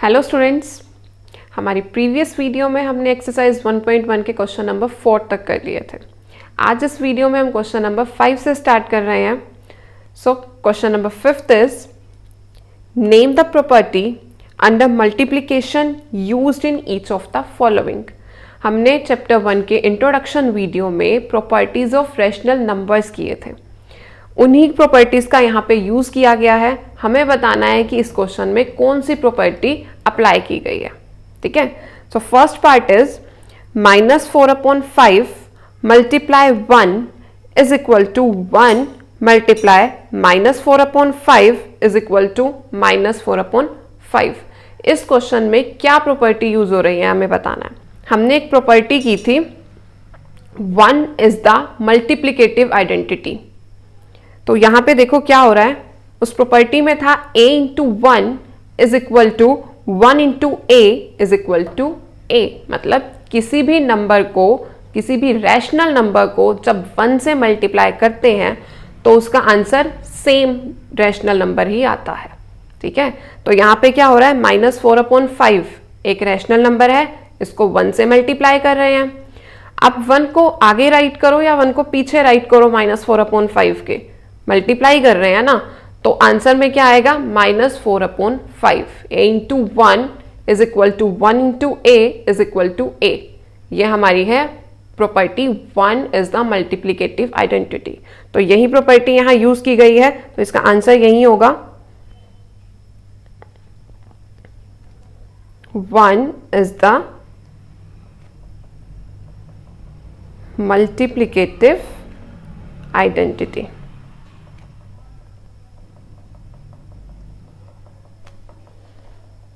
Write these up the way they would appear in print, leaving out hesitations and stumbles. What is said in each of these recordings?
Hello students, हमारी previous video में हमने एक्सरसाइज 1.1 के क्वेश्चन नंबर 4 तक कर लिए थे। आज इस वीडियो में हम क्वेश्चन नंबर 5 से स्टार्ट कर रहे हैं। So question number 5 is name the property under multiplication used in each of the following. हमने चैप्टर 1 के इंट्रोडक्शन वीडियो में प्रॉपर्टीज ऑफ रैशनल नंबर्स किए थे। उन्हीं प्रॉपर्टीज का यहाँ पे यूज किया गया है। हमें बताना है कि इस क्वेश्चन में कौन सी प्रॉपर्टी अप्लाई की गई है। ठीक है, so first part is -4/5 multiply 1 is equal to 1 multiply -4/5 is equal to -4/5। इस क्वेश्चन में क्या प्रॉपर्टी यूज हो रही है हमें बताना है। हमने एक प्रॉपर्टी की थी 1 इज द मल्टीप्लिकेटिव आइडेंटिटी। तो यहां पे देखो क्या हो रहा है, उस प्रॉपर्टी में था a into 1 is equal to 1 into a is equal to a। मतलब किसी भी नंबर को, किसी भी रैशनल नंबर को जब 1 से मल्टीप्लाई करते हैं तो उसका आंसर सेम रैशनल नंबर ही आता है। ठीक है, तो यहां पे क्या हो रहा है, -4/5 एक रैशनल नंबर है, इसको 1 से मल्टीप्लाई कर रहे हैं। अब 1 को आगे राइट करो या 1 को पीछे राइट करो, -4/5 के मल्टीप्लाई कर रहे हैं ना, तो आंसर में क्या आएगा, -4/5। a into 1 is equal to 1 into a is equal to a। ये हमारी है property 1 is the multiplicative identity. तो यही प्रॉपर्टी यहां यूज की गई है, तो इसका आंसर यही होगा 1 इज द मल्टीप्लिकेटिव आइडेंटिटी।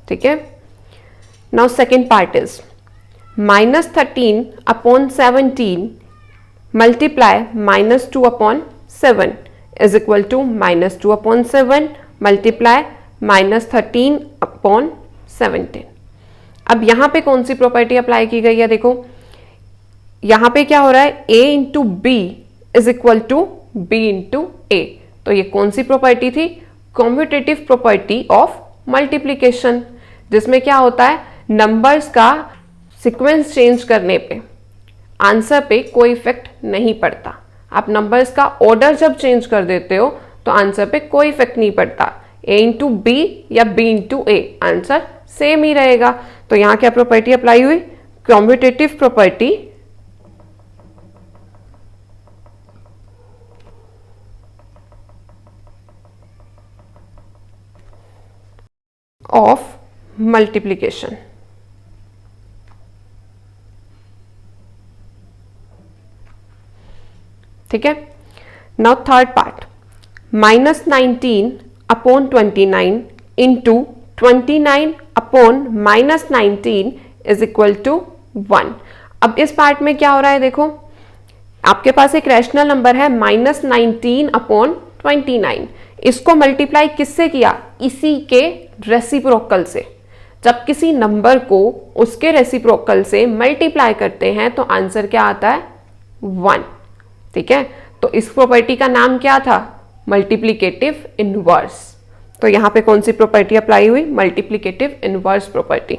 ठीक है, now second part is -13/17 multiply -2/7 is equal to -2/7 multiply -13/17। अब यहां पे कौन सी प्रॉपर्टी अप्लाई की गई है, देखो यहां पे क्या हो रहा है, a into B is equal to b into a। तो ये कौन सी प्रॉपर्टी थी, कॉम्यूटेटिव प्रॉपर्टी ऑफ मल्टीप्लीकेशन, जिसमें क्या होता है, नंबर्स का सीक्वेंस चेंज करने पे आंसर पे कोई इफेक्ट नहीं पड़ता। आप नंबर्स का ऑर्डर जब चेंज कर देते हो तो आंसर पे कोई इफेक्ट नहीं पड़ता। a इंटू बी या b into a, answer same ही रहेगा। तो यहां क्या प्रॉपर्टी अप्लाई हुई, कॉम्यूटेटिव प्रॉपर्टी ऑफ मल्टीप्लिकेशन। ठीक है, now third part -19/29 into 29/-19 is equal to 1। अब इस पार्ट में क्या हो रहा है, देखो आपके पास एक रैशनल नंबर है -19/29। इसको मल्टीप्लाई किससे किया, इसी के रेसिप्रोकल से। जब किसी नंबर को उसके रेसिप्रोकल से मल्टीप्लाई करते हैं तो आंसर क्या आता है, 1। ठीक है, तो इस प्रॉपर्टी का नाम क्या था, मल्टीप्लिकेटिव इनवर्स। तो यहां पे कौन सी प्रॉपर्टी अप्लाई हुई, मल्टीप्लिकेटिव इनवर्स प्रॉपर्टी।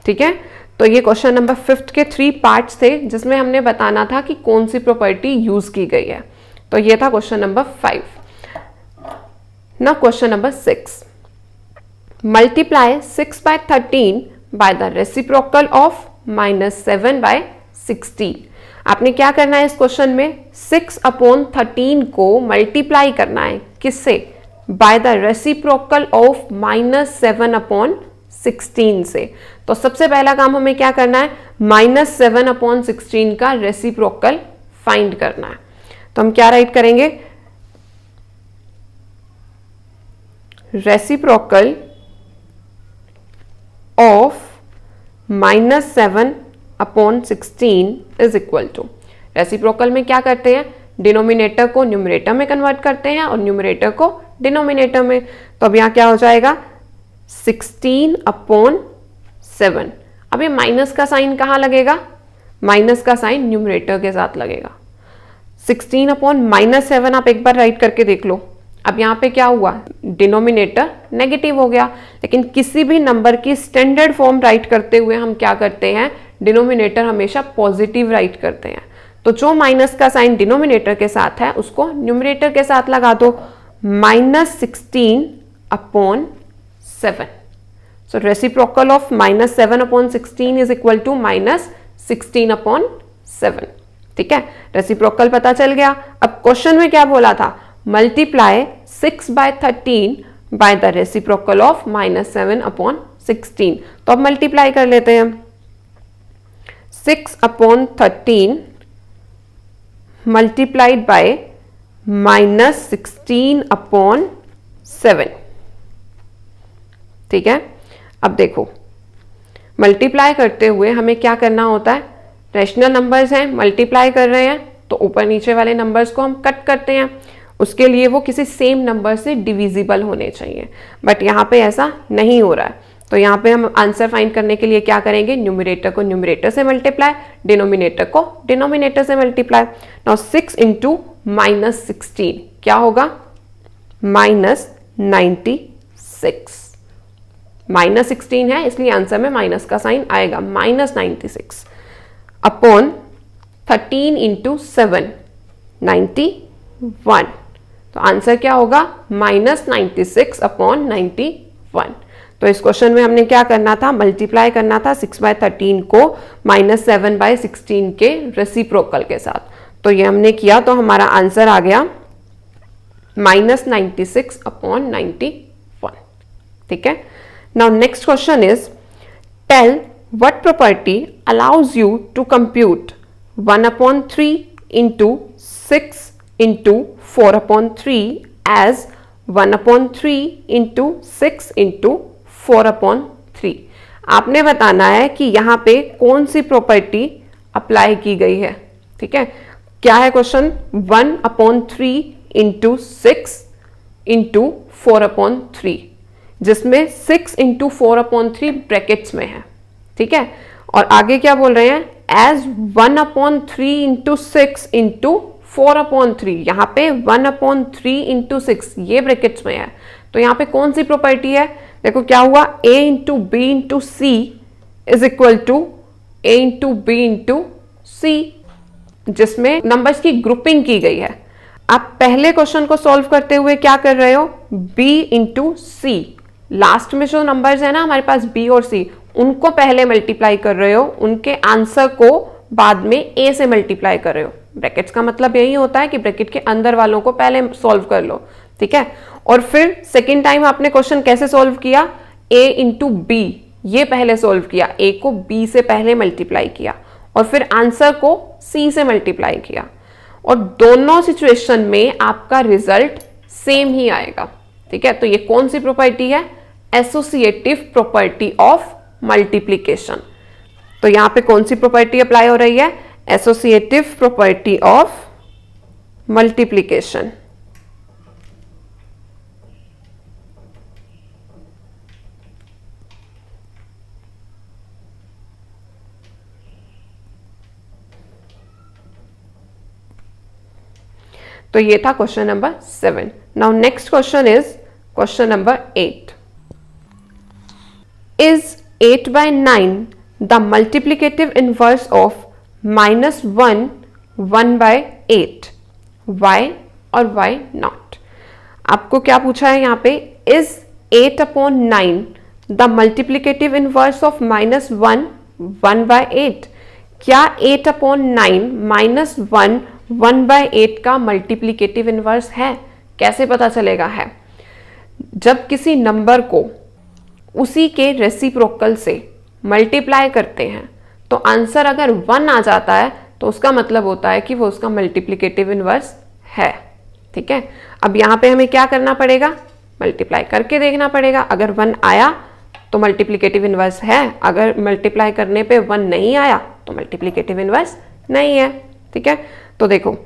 ठीक है, तो ये क्वेश्चन नंबर 5 के 3 पार्ट्स थे, जिसमें हमने बताना था कि कौन सी प्रॉपर्टी यूज की गई है। तो ये था क्वेश्चन नंबर 5। ना question number 6, multiply 6/13 by the reciprocal of -7/16। आपने क्या करना है इस क्वेश्चन में, 6/13 को मल्टीप्लाई करना है किससे, बाय द रेसिप्रोकल ऑफ -7/16 से। तो सबसे पहला काम हमें क्या करना है, -7/16 का रेसिप्रोकल फाइंड करना है। तो हम क्या राइट करेंगे, reciprocal of -7/16 is equal to, reciprocal में क्या करते हैं, डिनोमिनेटर को न्यूमरेटर में कन्वर्ट करते हैं और न्यूमरेटर को डिनोमिनेटर में। तो अब यहां क्या हो जाएगा, 16/7। अब ये माइनस का साइन कहां लगेगा, माइनस का साइन न्यूमरेटर के साथ लगेगा। 16 अपॉन -7 आप एक बार राइट करके देख लो। अब यहाँ पे क्या हुआ, डिनोमिनेटर नेगेटिव हो गया, लेकिन किसी भी नंबर की स्टैंडर्ड फॉर्म राइट करते हुए हम क्या करते हैं, डिनोमिनेटर हमेशा पॉजिटिव राइट करते हैं। तो जो माइनस का साइन डिनोमिनेटर के साथ है उसको न्यूमरेटर के साथ लगा दो, -16 upon 7। So reciprocal of -7 upon 16 is equal to -16 upon 7। ठीक है, रेसिप्रोकल पता चल गया। अब क्वेश्चन में क्या बोला था, multiply 6 by 13 by the reciprocal of -7 upon 16। तो अब मल्टीप्लाई कर लेते हैं। 6 अपॉन 13 मल्टीप्लाइड बाय -16 अपॉन 7। ठीक है, अब देखो मल्टीप्लाई करते हुए हमें क्या करना होता है, रैशनल नंबर्स हैं, मल्टीप्लाई कर रहे हैं तो ऊपर नीचे वाले नंबर्स को हम कट करते हैं, उसके लिए वो किसी सेम नंबर से डिविजिबल होने चाहिए, बट यहाँ पे ऐसा नहीं हो रहा है। तो यहाँ पे हम आंसर फाइंड करने के लिए क्या करेंगे, न्यूमरेटर को न्यूमरेटर से मल्टीप्लाई, डिनोमिनेटर को डिनोमिनेटर से मल्टीप्लाई। नाउ 6 इंटू -16 क्या होगा, -96। -16 है इसलिए आंसर में माइनस का साइन आएगा, -96 अपॉन 13 इंटू 7 91। तो आंसर क्या होगा, -96 अपॉन 91। तो इस क्वेश्चन में हमने क्या करना था, मल्टीप्लाई करना था 6 by 13 को -7 by 16 के रेसिप्रोकल के साथ। तो ये हमने किया तो हमारा आंसर आ गया -96 अपॉन 91। ठीक है, now next question is tell what property allows you to compute 1/3 into 6 into 4/3 as 1/3 into 6 into 4/3। आपने बताना है कि यहाँ पे कौन सी प्रॉपर्टी अप्लाई की गई है। ठीक है, क्या है क्वेश्चन, 1/3 इंटू 6 इंटू 4/3, जिसमें 6 इंटू 4/3 ब्रैकेट्स में है। ठीक है, और आगे क्या बोल रहे हैं, एज 1/3 इंटू 6 इंटू 4/3, यहाँ पे 1/3 इंटू 6 ये ब्रैकेट्स में है। तो यहाँ पे कौन सी प्रॉपर्टी है, देखो क्या हुआ, a into b into c is equal to a into b into c, जिसमें नंबर्स की ग्रुपिंग की गई है। आप पहले क्वेश्चन को सॉल्व करते हुए क्या कर रहे हो, b इंटू सी, लास्ट में जो नंबर्स है ना हमारे पास b और c, उनको पहले मल्टीप्लाई कर रहे हो, उनके आंसर को बाद में a से मल्टीप्लाई कर रहे हो। ब्रैकेट्स का मतलब यही होता है कि ब्रैकेट के अंदर वालों को पहले सॉल्व कर लो। ठीक है, और फिर सेकेंड टाइम आपने क्वेश्चन कैसे सॉल्व किया, a इंटू बी, ये पहले सॉल्व किया, a को b से पहले मल्टीप्लाई किया और फिर आंसर को c से मल्टीप्लाई किया, और दोनों सिचुएशन में आपका रिजल्ट सेम ही आएगा। ठीक है, तो ये कौन सी प्रॉपर्टी है, एसोसिएटिव प्रॉपर्टी ऑफ मल्टीप्लीकेशन। तो यहां पे कौन सी प्रॉपर्टी अप्लाई हो रही है, एसोसिएटिव प्रॉपर्टी ऑफ मल्टीप्लीकेशन। तो ये था question number 7। Now next question is question number 8। Is 8 by 9 the multiplicative inverse of -1 1/8, why और वाई नॉट। आपको क्या पूछा है यहाँ पे, is 8/9 the multiplicative inverse of -1 1/8। क्या 8/9 -1 1/8 का मल्टीप्लिकेटिव इनवर्स है, कैसे पता चलेगा है, जब किसी नंबर को उसी के रेसिप्रोकल से मल्टीप्लाई करते हैं तो आंसर अगर 1 आ जाता है तो उसका मतलब होता है कि वो उसका मल्टीप्लिकेटिव इनवर्स है। ठीक है, अब यहाँ पे हमें क्या करना पड़ेगा, मल्टीप्लाई करके देखना पड़ेगा। अगर 1 आया तो मल्टीप्लिकेटिव इनवर्स है, अगर मल्टीप्लाई करने पे 1 नहीं आया तो मल्टीप्लिकेटिव इनवर्स नहीं है। ठीक है, तो देखो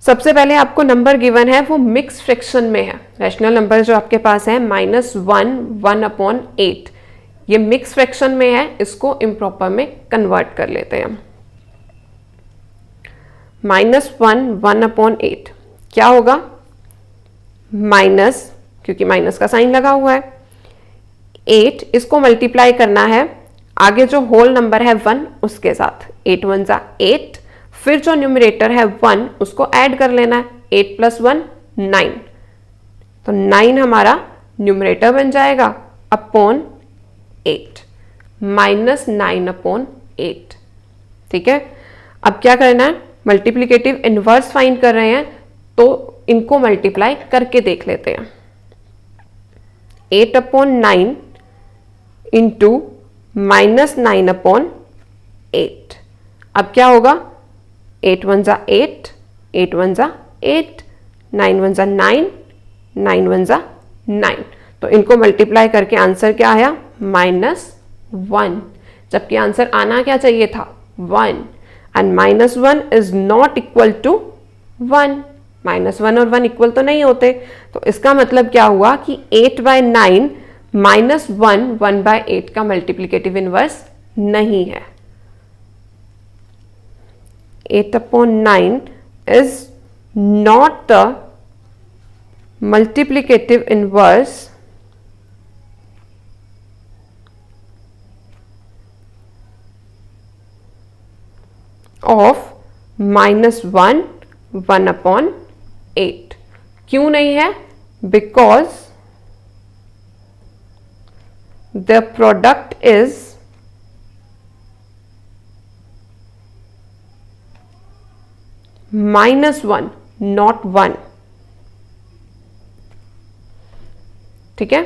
सबसे पहले आपको नंबर गिवन है वो मिक्स फ्रैक्शन में है। रैशनल नंबर जो आपके पास है -1 1/8, ये मिक्स फ्रैक्शन में है, इसको इम्प्रॉपर में कन्वर्ट कर लेते हैं। -1 क्या होगा, माइनस, क्योंकि माइनस का साइन लगा हुआ है, 8 इसको मल्टीप्लाई करना है आगे जो होल नंबर है 1 उसके साथ, 8 1 जा 8, फिर जो न्यूमरेटर है 1 उसको ऐड कर लेना है, 8 + 1 9, तो 9 हमारा न्यूमरेटर बन जाएगा अपॉन 8, -9/8। ठीक है, अब क्या करना है, मल्टीप्लिकेटिव इनवर्स फाइंड कर रहे हैं तो इनको मल्टीप्लाई करके देख लेते हैं। 8/9 इंटू -9/8, अब क्या होगा, 8 1 जा 8, 8 1 जा 8, 9 1 जा 9, 9 1 जा 9, तो इनको मल्टीप्लाई करके आंसर क्या आया, -1, जबकि आंसर आना क्या चाहिए था, 1, and -1 is not equal to 1, -1 और 1 इक्वल तो नहीं होते, तो इसका मतलब क्या हुआ कि 8/9 -1 1/8 का मल्टीप्लिकेटिव इनवर्स नहीं है। 8/9 is not the multiplicative inverse of -1 1/8। क्यों नहीं है, because the product is -1 not 1। ठीक है,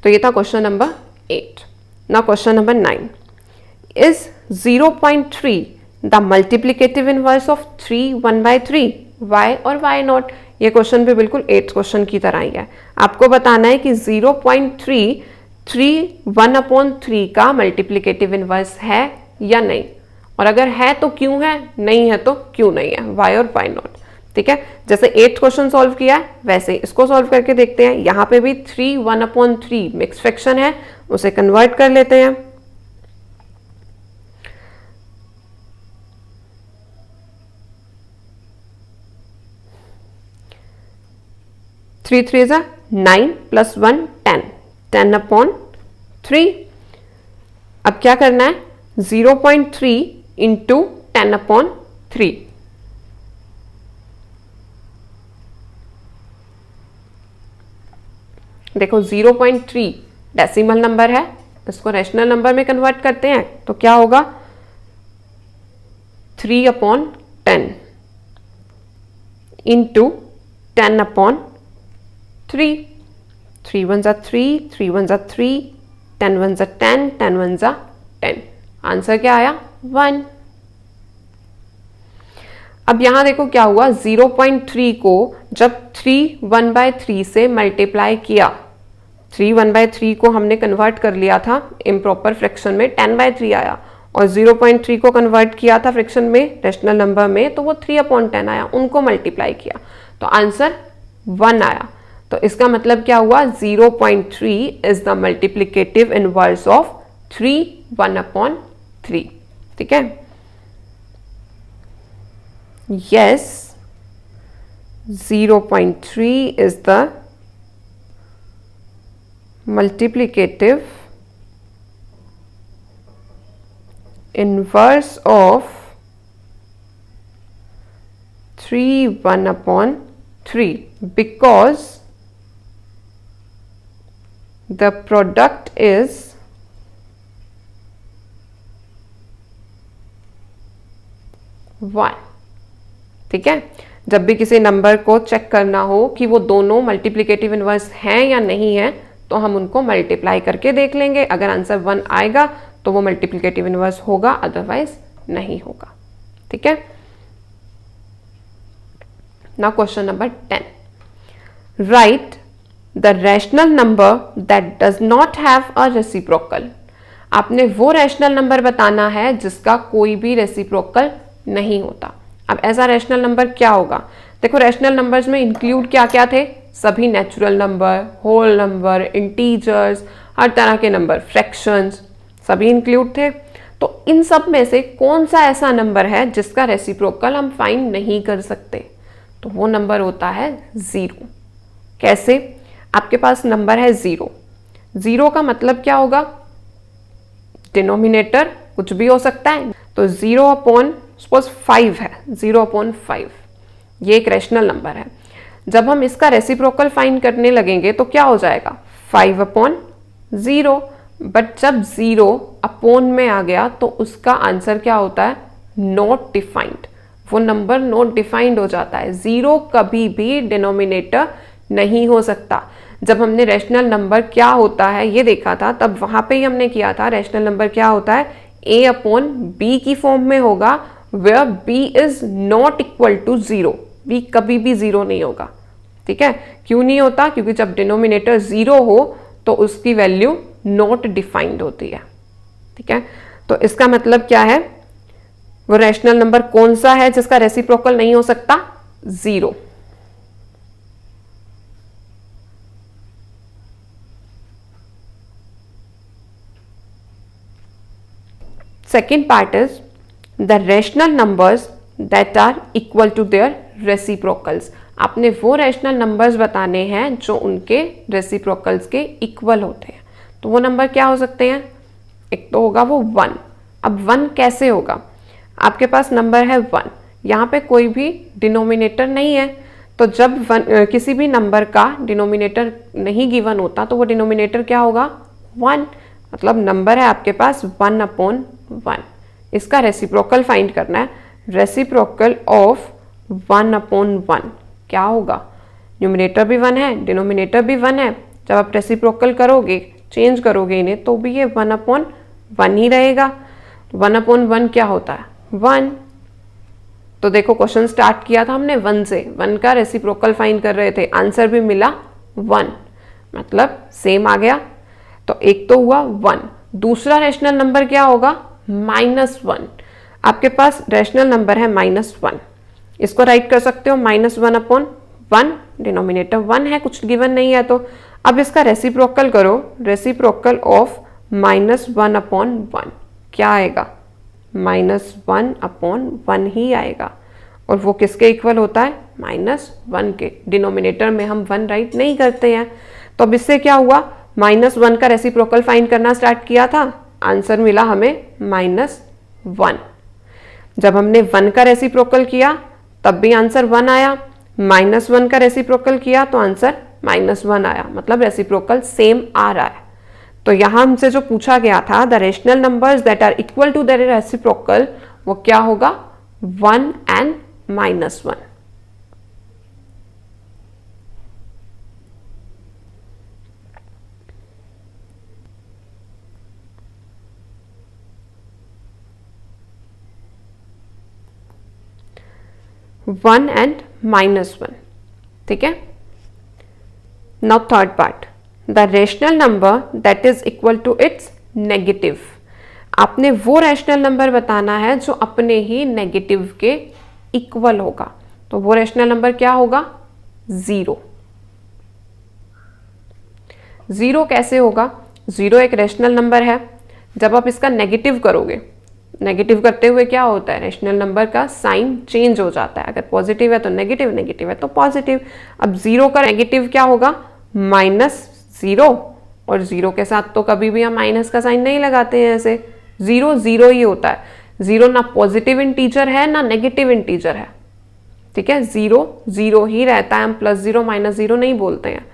तो ये था question number 8। Now question number 9, is 0.3 the multiplicative inverse of 3 1/3, why और वाई नॉट। ये क्वेश्चन भी बिल्कुल 8th क्वेश्चन की तरह ही है। आपको बताना है कि 0.3 1/3 का मल्टीप्लिकेटिव इनवर्स है या नहीं, और अगर है तो क्यों है, नहीं है तो क्यों नहीं है, वाई और वाई नॉट। ठीक है, जैसे 8th क्वेश्चन सॉल्व किया है वैसे इसको सॉल्व करके देखते हैं। यहां पे भी 3 1/3 मिक्स फ्रैक्शन है, उसे कन्वर्ट कर लेते हैं। थ्री 3 जा 9 + 1 10, 10/3। अब क्या करना है, 0.3 इंटू 10/3। देखो 0.3 डेसिमल नंबर है, इसको रैशनल नंबर में कन्वर्ट करते हैं तो क्या होगा, 3/10 इंटू 10/3। 3 1 जा 3, 3 1 जा 3, 10 1 जा 10, 10 1 जा 10, आंसर क्या आया, 1। अब यहां देखो क्या हुआ, 0.3 को जब 3 1/3 से मल्टीप्लाई किया, 3 1/3 को हमने कन्वर्ट कर लिया था इम्प्रॉपर फ्रैक्शन में, 10/3 आया, और 0.3 को कन्वर्ट किया था फ्रैक्शन में रैशनल नंबर में, तो वो 3/10 आया, उनको मल्टीप्लाई किया तो आंसर 1 आया। तो इसका मतलब क्या हुआ, 0.3 is the multiplicative inverse of 3 1/3। ठीक है, yes, 0.3 is the multiplicative inverse of 3 1/3 because the product is 1। ठीक है, जब भी किसी नंबर को चेक करना हो कि वो दोनों मल्टीप्लिकेटिव इनवर्स हैं या नहीं है, तो हम उनको मल्टीप्लाई करके देख लेंगे। अगर आंसर 1 आएगा तो वो मल्टीप्लिकेटिव इनवर्स होगा, अदरवाइज नहीं होगा। ठीक है, now question number 10, right the rational number that does not have a reciprocal. आपने वो रैशनल नंबर बताना है जिसका कोई भी रेसिप्रोकल नहीं होता। अब ऐसा रैशनल नंबर क्या होगा, देखो रैशनल नंबर्स में इंक्लूड क्या क्या थे, सभी natural number, whole number, integers, हर तरह के नंबर, फ्रैक्शंस सभी इंक्लूड थे। तो इन सब में से कौन सा ऐसा नंबर है जिसका रेसिप्रोकल हम फाइंड नहीं कर सकते? तो वो नंबर होता है ज़ीरो। कैसे? आपके पास नंबर है ज़ीरो, ज़ीरो का मतलब क्या होगा? डिनोमिनेटर कुछ भी हो सकता है। तो 0 अपॉन सपोज 5 है, 0 अपॉन 5 ये एक रैशनल नंबर है। जब हम इसका रेसिप्रोकल फाइंड करने लगेंगे तो क्या हो जाएगा? 5 अपॉन 0। बट जब 0 अपॉन में आ गया तो उसका आंसर क्या होता है? Not defined. वो नंबर नॉट डिफाइंड हो जाता है। 0 कभी भी डिनोमिनेटर नहीं हो सकता। जब हमने रैशनल नंबर क्या होता है ये देखा था, तब वहां पे ही हमने किया था रैशनल नंबर क्या होता है? a अपॉन बी की फॉर्म में होगा, where b is not equal to 0। b कभी भी 0 नहीं होगा। ठीक है, क्यों नहीं होता? क्योंकि जब डिनोमिनेटर 0 हो तो उसकी वैल्यू नॉट डिफाइंड होती है। ठीक है, तो इसका मतलब क्या है? वो रैशनल नंबर कौन सा है जिसका रेसिप्रोकल नहीं हो सकता? 0। Second part is the rational numbers that are equal to their reciprocals। आपने वो रैशनल नंबर्स बताने हैं जो उनके रेसिप्रोकल्स के इक्वल होते हैं। तो वो नंबर क्या हो सकते हैं? एक तो होगा वो 1। अब 1 कैसे होगा? आपके पास नंबर है 1, यहाँ पे कोई भी डिनोमिनेटर नहीं है। तो जब किसी भी नंबर का डिनोमिनेटर नहीं गिवन होता तो वो डिनोमिनेटर क्या होगा? 1। मतलब नंबर है आपके पास 1 अपॉन 1। इसका रेसिप्रोकल फाइंड करना है। रेसिप्रोकल ऑफ 1 अपॉन 1 क्या होगा? न्यूमिनेटर भी 1 है, डिनोमिनेटर भी 1 है। जब आप रेसिप्रोकल करोगे, चेंज करोगे इन्हें, तो भी ये 1 अपॉन 1 ही रहेगा। 1 अपॉन 1 क्या होता है? 1। तो देखो क्वेश्चन स्टार्ट किया था हमने 1 से, 1 का रेसिप्रोकल फाइंड कर रहे थे, आंसर भी मिला 1, मतलब सेम आ गया। तो एक तो हुआ 1। दूसरा रैशनल नंबर क्या होगा? -1। आपके पास रैशनल नंबर है -1, इसको राइट कर सकते हो -1 अपॉन 1। डिनोमिनेटर 1 है, कुछ गिवन नहीं है। तो अब इसका रेसिप्रोकल करो। रेसिप्रोकल ऑफ -1 अपॉन 1 क्या आएगा? -1 अपॉन 1 ही आएगा। और वो किसके इक्वल होता है? -1 के। डिनोमिनेटर में हम 1 राइट नहीं करते हैं। तो अब इससे क्या हुआ? -1 का रेसिप्रोकल फाइंड करना स्टार्ट किया था, आंसर मिला हमें -1। जब हमने 1 का रेसिप्रोकल किया तब भी आंसर 1 आया। -1 का रेसिप्रोकल किया तो आंसर -1 आया, मतलब रेसिप्रोकल सेम आ रहा है। तो यहां हमसे जो पूछा गया था, the rational numbers that are equal to their reciprocal, वो क्या होगा? 1 एंड -1। One and -1। ठीक है, now third part, the rational number that is equal to its negative. आपने वो रैशनल नंबर बताना है जो अपने ही नेगेटिव के इक्वल होगा। तो वो रैशनल नंबर क्या होगा? 0। 0 कैसे होगा? 0 एक रैशनल नंबर है। जब आप इसका नेगेटिव करोगे, नेगेटिव करते हुए क्या होता है? रैशनल नंबर का साइन चेंज हो जाता है। अगर पॉजिटिव है तो नेगेटिव, नेगेटिव है तो पॉजिटिव। अब 0 का नेगेटिव क्या होगा? -0। और 0 के साथ तो कभी भी हम माइनस का साइन नहीं लगाते हैं, ऐसे 0 0 ही होता है। 0 ना पॉजिटिव इंटीजर है ना नेगेटिव इंटीजर है। ठीक है, 0 0 ही रहता है, हम +0 -0 नहीं बोलते हैं।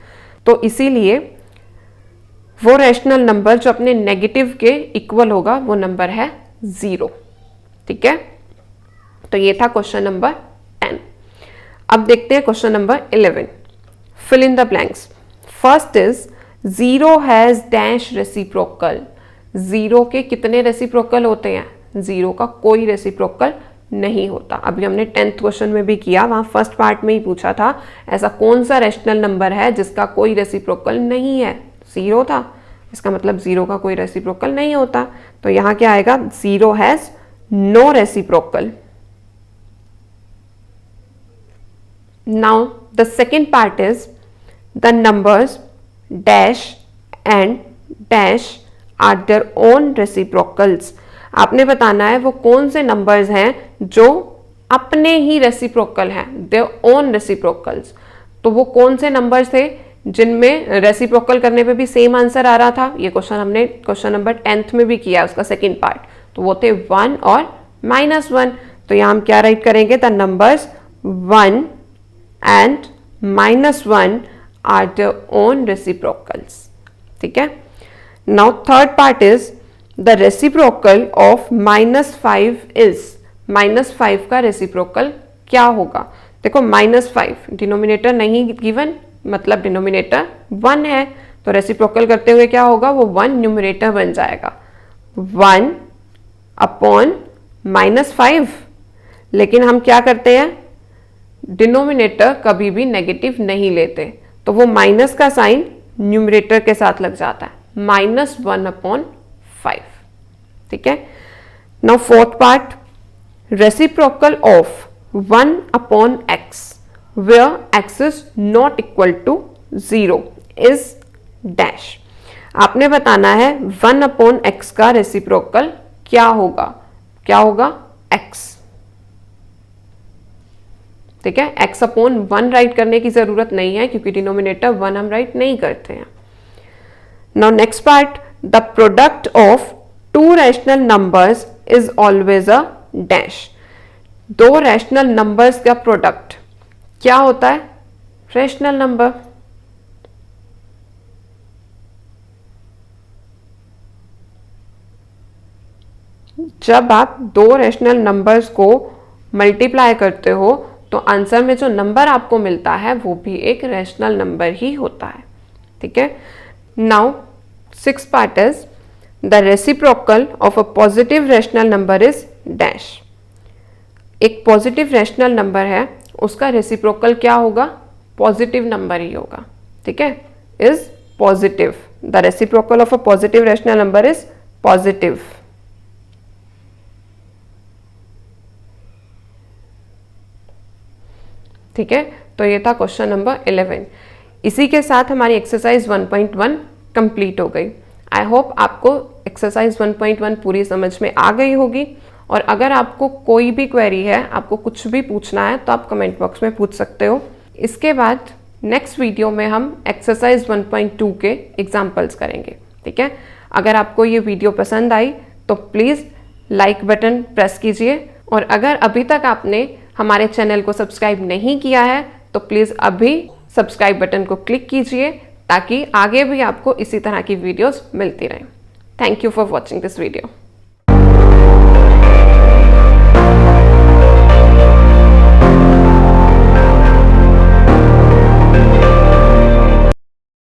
तो इसीलिए वो रैशनल नंबर जो अपने नेगेटिव के इक्वल होगा वो नंबर है 0। ठीक है, तो ये था क्वेश्चन नंबर 10। अब देखते हैं question number 11। Fill in the blanks. First is 0 has dash reciprocal. 0 के कितने रेसिप्रोकल होते हैं? 0 का कोई रेसिप्रोकल नहीं होता। अभी हमने 10th क्वेश्चन में भी किया, वहां फर्स्ट पार्ट में ही पूछा था ऐसा कौन सा रैशनल नंबर है जिसका कोई रेसिप्रोकल नहीं है? 0 था। इसका मतलब 0 का कोई रेसिप्रोकल नहीं होता। तो यहां क्या आएगा? 0 has no reciprocal. Now the second part is the numbers dash and dash are their own reciprocals. आपने बताना है वो कौन से नंबर्स हैं जो अपने ही रेसिप्रोकल हैं, देयर ओन रेसिप्रोकल्स। तो वो कौन से नंबर्स थे जिनमें रेसिप्रोकल करने पे भी सेम आंसर आ रहा था? ये क्वेश्चन हमने क्वेश्चन नंबर 10th में भी किया, उसका सेकंड पार्ट। तो वो थे 1 और -1। तो यहाँ हम क्या राइट करेंगे? The numbers 1 and -1 are their own reciprocals. ठीक है। Now third part is the reciprocal of -5 is. -5 का रेसिप्रोकल क्या होगा? देखो -5 डिनोमिनेटर नहीं गिवन, मतलब डिनोमिनेटर 1 है, तो रेसिप्रोकल करते हुए क्या होगा? वो 1 न्यूमरेटर बन जाएगा, 1 अपॉन -5। लेकिन हम क्या करते हैं? डिनोमिनेटर कभी भी नेगेटिव नहीं लेते, तो वो माइनस का साइन न्यूमरेटर के साथ लग जाता है, -1/5। ठीक है। Now fourth part, reciprocal of 1/x where x is not equal to 0 is dash। आपने बताना है 1/x का रेसिप्रोकल क्या होगा? क्या होगा? x। ठीक है। x/1 राइट करने की जरूरत नहीं है क्योंकि डिनोमिनेटर 1 हम राइट नहीं करते हैं। Now next part, the product of 2 rational numbers is always a dash. 2 rational numbers का प्रोडक्ट क्या होता है? Rational number. जब आप 2 रैशनल नंबर्स को मल्टीप्लाई करते हो तो आंसर में जो नंबर आपको मिलता है वो भी एक रैशनल नंबर ही होता है। ठीक है। Now 6th part is the reciprocal of a positive rational number is dash. एक पॉजिटिव रैशनल नंबर है, उसका रेसिप्रोकल क्या होगा? पॉजिटिव नंबर ही होगा। ठीक है। Is positive. The reciprocal of a positive rational number is positive. ठीक है। तो ये था क्वेश्चन नंबर 11। इसी के साथ हमारी एक्सरसाइज 1.1 कंप्लीट हो गई। आई होप आपको एक्सरसाइज 1.1 पूरी समझ में आ गई होगी। और अगर आपको कोई भी क्वेरी है, आपको कुछ भी पूछना है, तो आप कमेंट बॉक्स में पूछ सकते हो। इसके बाद नेक्स्ट वीडियो में हम एक्सरसाइज 1.2 के एग्जाम्पल्स करेंगे। ठीक है। अगर आपको ये वीडियो पसंद आई तो प्लीज़ लाइक बटन प्रेस कीजिए, और अगर अभी तक आपने हमारे चैनल को सब्सक्राइब नहीं किया है तो प्लीज़ अभी सब्सक्राइब बटन को क्लिक कीजिए ताकि आगे भी आपको इसी तरह की वीडियोस मिलती रहें। Thank you for watching this video.